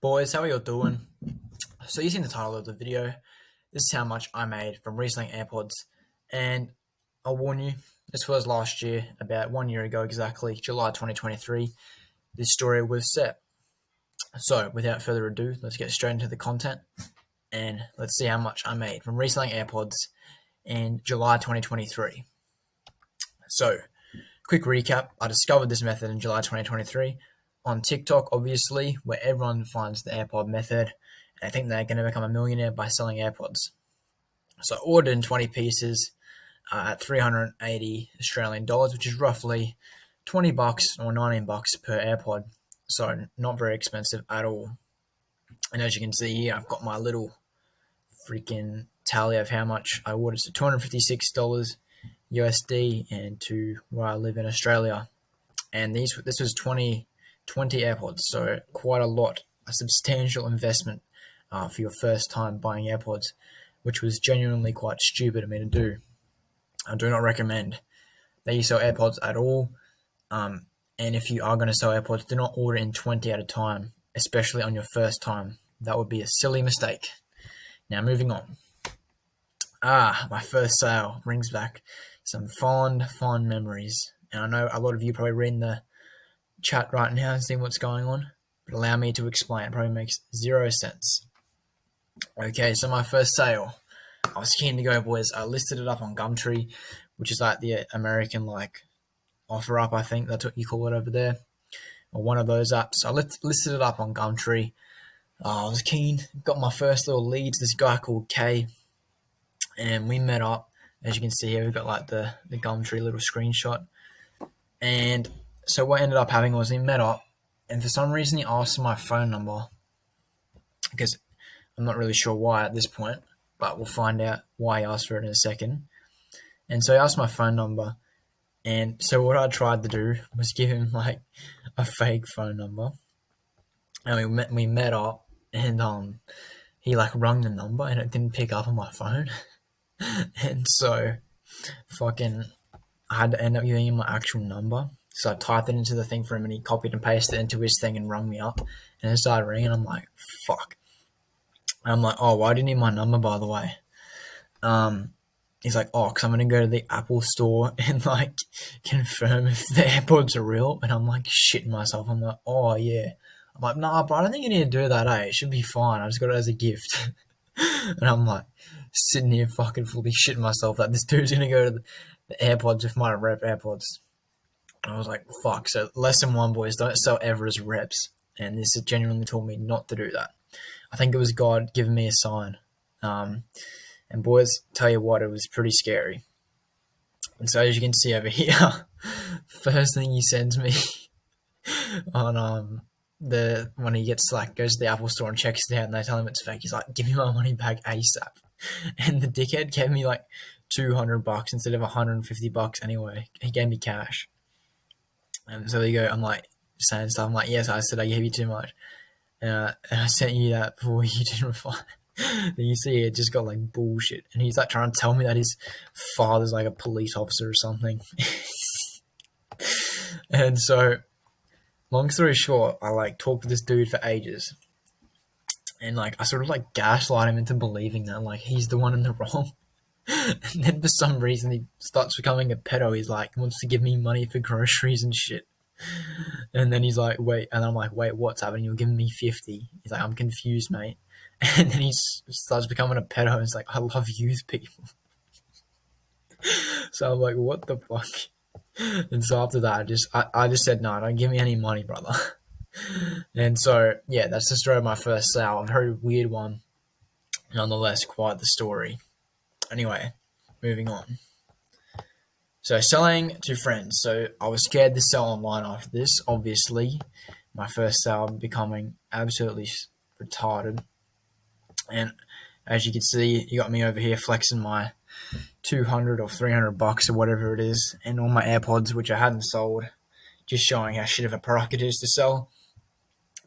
Boys, how are you doing? So you seen the title of the video. This is how much I made from reselling AirPods. And I'll warn you, this was last year, about 1 year ago exactly, July 2023. This story was set. So without further ado, let's get straight into the content and let's see how much I made from reselling AirPods in July 2023. So, quick recap. I discovered this method in July 2023 on TikTok, obviously, where everyone finds the AirPod method. And I think they're going to become a millionaire by selling AirPods. So I ordered in 20 pieces at 380 Australian dollars, which is roughly 20 bucks or 19 bucks per AirPod. So not very expensive at all. And as you can see here, I've got my little freaking tally of how much I ordered. So $256 USD and to where I live in Australia. And this was 20 AirPods, so quite a lot, a substantial investment for your first time buying AirPods, which was genuinely quite stupid of me to do. I do not recommend that you sell AirPods at all. And if you are going to sell AirPods, do not order in 20 at a time, especially on your first time. That would be a silly mistake. Now, moving on. My first sale brings back some fond memories. And I know a lot of you probably reading the chat right now and seeing what's going on, but allow me to explain. It probably makes zero sense. Okay, so my first sale. I was keen to go, boys. I listed it up on Gumtree, which is like the American offer up, I think that's what you call it over there, or one of those apps. I listed it up on Gumtree. I was keen, got my first little leads. This guy called Kay, and we met up. As you can see here, we've got like the Gumtree little screenshot. And so what ended up happening was we met up, and for some reason he asked for my phone number, because I'm not really sure why at this point, but we'll find out why he asked for it in a second. And so he asked my phone number, and so what I tried to do was give him like a fake phone number, and we met up, and he rung the number, and it didn't pick up on my phone, and so fucking I had to end up giving him my actual number. So I typed it into the thing for him, and he copied and pasted it into his thing and rung me up, and it started ringing. I'm like, fuck. And I'm like, oh, why do you need my number, by the way? He's like, oh, because I'm going to go to the Apple store and confirm if the AirPods are real. And I'm like shitting myself. I'm like, oh yeah. I'm like, nah, bro, I don't think you need to do that, It should be fine. I just got it as a gift. And I'm like sitting here fucking fully shitting myself that this dude's going to go to the AirPods with my rep AirPods. I was like, fuck. So lesson one, boys, don't sell ever as reps. And this has genuinely taught me not to do that. I think it was God giving me a sign. And boys, tell you what, it was pretty scary. And so as you can see over here, first thing he sends me on when he gets goes to the Apple store and checks it out, and they tell him it's fake. He's like, give me my money back ASAP. And the dickhead gave me $200 instead of $150 anyway. He gave me cash. And so there you go. I'm saying stuff. I'm like, yes, I said I gave you too much. And I sent you that before you didn't reply. Then you see it just got bullshit. And he's trying to tell me that his father's a police officer or something. And so, long story short, I talked to this dude for ages. And I sort of gaslight him into believing that he's the one in the wrong. And then for some reason he starts becoming a pedo. He's wants to give me money for groceries and shit. And then he's like, wait. And I'm like, wait, what's happening? You're giving me 50. He's like, I'm confused, mate. And then he starts becoming a pedo. It's I love youth people. So I'm like, what the fuck? And so after that, I just said, no, don't give me any money, brother. And so, yeah, that's the story of my first sale. A very weird one. Nonetheless, quite the story. Anyway, moving on. So selling to friends. So I was scared to sell online after this, obviously. My first sale becoming absolutely retarded. And as you can see, you got me over here flexing my $200 or $300 or whatever it is, and all my AirPods, which I hadn't sold, just showing how shit of a product it is to sell.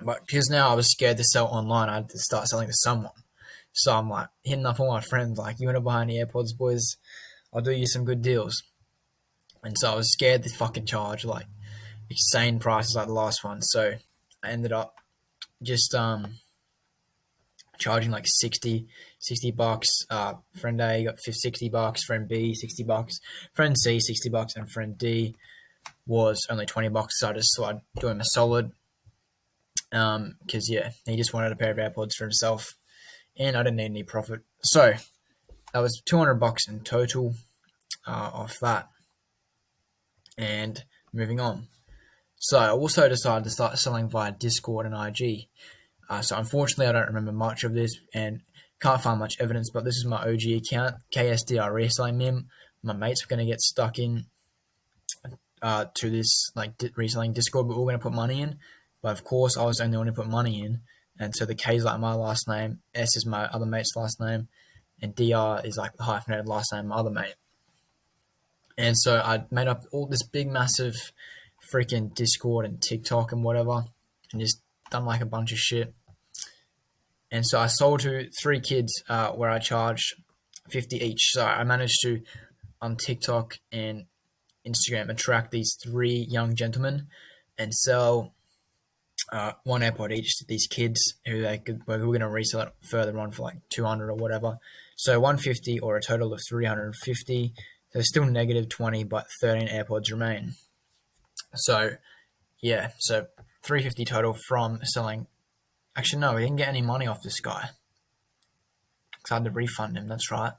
But because now I was scared to sell online, I had to start selling to someone. So I'm hitting up all my friends, you want to buy any AirPods, boys? I'll do you some good deals. And so I was scared to fucking charge insane prices like the last one. So I ended up just charging like 60 bucks. Friend A got 60 bucks, friend B 60 bucks, friend C 60 bucks, and friend D was only 20 bucks. So I just thought I'd do him a solid, because he just wanted a pair of AirPods for himself, and I didn't need any profit. So that was 200 bucks in total off that. And moving on. So I also decided to start selling via Discord and IG. So unfortunately, I don't remember much of this and can't find much evidence, but this is my OG account, KSDR Reselling Mim. My mates were going to get stuck in to this like reselling Discord, but we are going to put money in. But of course, I was the only one to put money in. And so the K is like my last name, S is my other mate's last name, and DR is like the hyphenated last name of my other mate. And so I made up all this big, massive freaking Discord and TikTok and whatever, and just done like a bunch of shit. And so I sold to 3 kids where I charged 50 each. So I managed to, on TikTok and Instagram, attract these 3 young gentlemen and sell 1 AirPod each to these kids who were going to resell it further on for like 200 or whatever. So 150 or a total of 350. So still negative 20, but 13 AirPods remain. So yeah, so 350 total from selling. Actually, no, we didn't get any money off this guy because I had to refund him. That's right.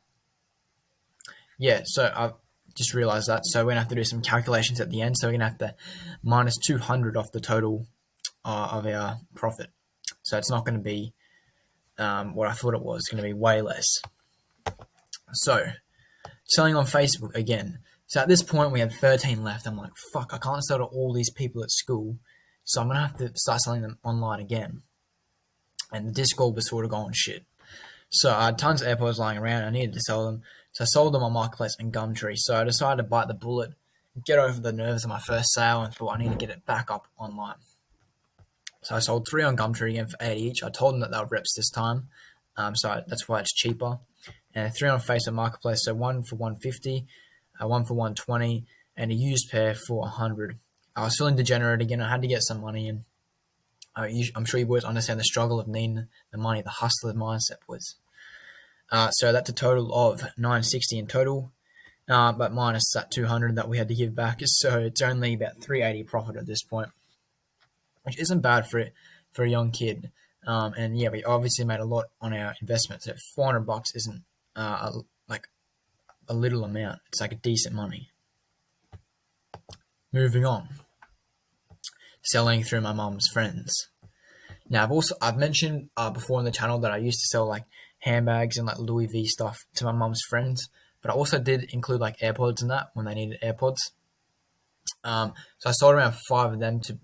Yeah, so I just realized that. So we're going to have to do some calculations at the end. So we're going to have to minus 200 off the total of our profit. So it's not going to be what I thought it was. It's going to be way less. So selling on Facebook again. So at this point, we had 13 left. I'm like, fuck, I can't sell to all these people at school. So I'm going to have to start selling them online again. And the Discord was sort of going shit. So I had tons of AirPods lying around. I needed to sell them. So I sold them on Marketplace and Gumtree. So I decided to bite the bullet, get over the nerves of my first sale, and thought I need to get it back up online. So I sold 3 on Gumtree again for 80 each. I told them that they were reps this time. So that's why it's cheaper. And 3 on Facebook Marketplace. So 1 for 150, 1 for 120, and a used pair for 100. I was feeling degenerate again. I had to get some money in. I'm sure you boys understand the struggle of needing the money, the hustler mindset was. So that's a total of 960 in total, but minus that 200 that we had to give back. So it's only about 380 profit at this point, which isn't bad for a young kid. And yeah, we obviously made a lot on our investment. So 400 bucks isn't like a little amount. It's like a decent money. Moving on. Selling through my mum's friends. Now I've mentioned before on the channel that I used to sell like handbags and like Louis V stuff to my mum's friends, but I also did include like AirPods in that when they needed AirPods. So I sold around 5 of them to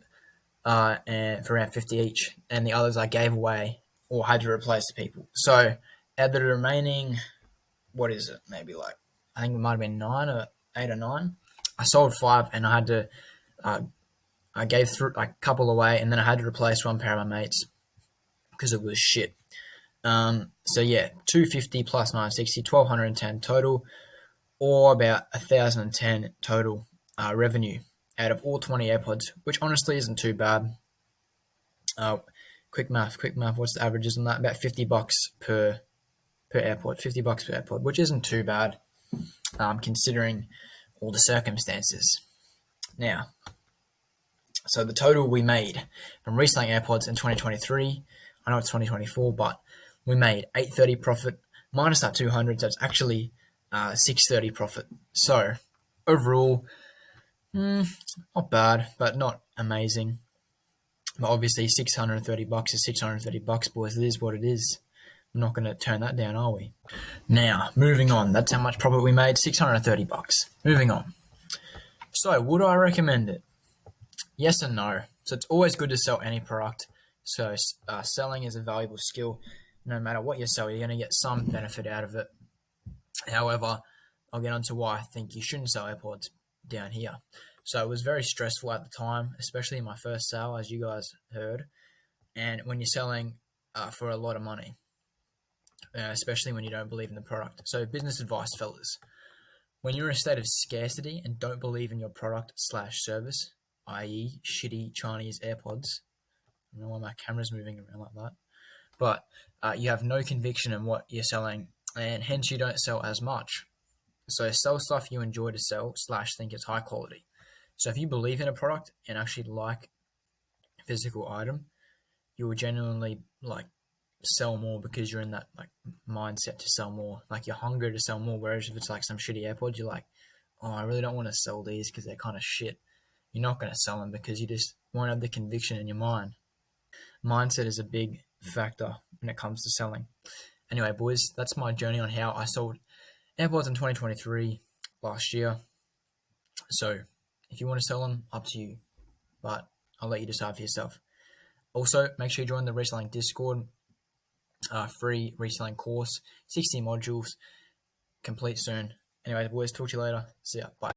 and for around 50 each, and the others I gave away or had to replace to people. So out of the remaining, what is it? Maybe like I think it might have been 9 or 8 or 9. I sold 5, and I had to. I gave through like a couple away, and then I had to replace 1 pair of my mates because it was shit. So yeah, 250 plus 960, 1210 total, or about 1010 total revenue out of all 20 AirPods, which honestly isn't too bad. Quick math. What's the averages on that? About 50 bucks per AirPod. 50 bucks per AirPod, which isn't too bad, considering all the circumstances. Now. So the total we made from reselling AirPods in 2023, I know it's 2024, but we made 830 profit minus that 200, so it's actually 630 profit. So overall, not bad, but not amazing. But obviously, 630 bucks is 630 bucks, boys. It is what it is. We're not going to turn that down, are we? Now, moving on. That's how much profit we made, 630 bucks. Moving on. So, would I recommend it? Yes and no. So it's always good to sell any product. So selling is a valuable skill. No matter what you sell, you're going to get some benefit out of it. However, I'll get on to why I think you shouldn't sell AirPods down here. So it was very stressful at the time, especially in my first sale, as you guys heard. And when you're selling for a lot of money, especially when you don't believe in the product. So business advice, fellas. When you're in a state of scarcity and don't believe in your product/service, i.e. shitty Chinese AirPods, I don't know why my camera's moving around like that. But you have no conviction in what you're selling, and hence you don't sell as much. So sell stuff you enjoy to sell / think it's high quality. So if you believe in a product and actually like a physical item, you will genuinely like sell more because you're in that like mindset to sell more. Like you're hungry to sell more. Whereas if it's like some shitty AirPods, you're like, oh, I really don't want to sell these because they're kind of shit. You're not going to sell them because you just won't have the conviction in your mind. Mindset is a big factor when it comes to selling. Anyway, boys, that's my journey on how I sold AirPods in 2023 last year. So if you want to sell them, up to you. But I'll let you decide for yourself. Also, make sure you join the Reselling Discord, free reselling course, 60 modules, complete soon. Anyway, boys, talk to you later. See ya. Bye.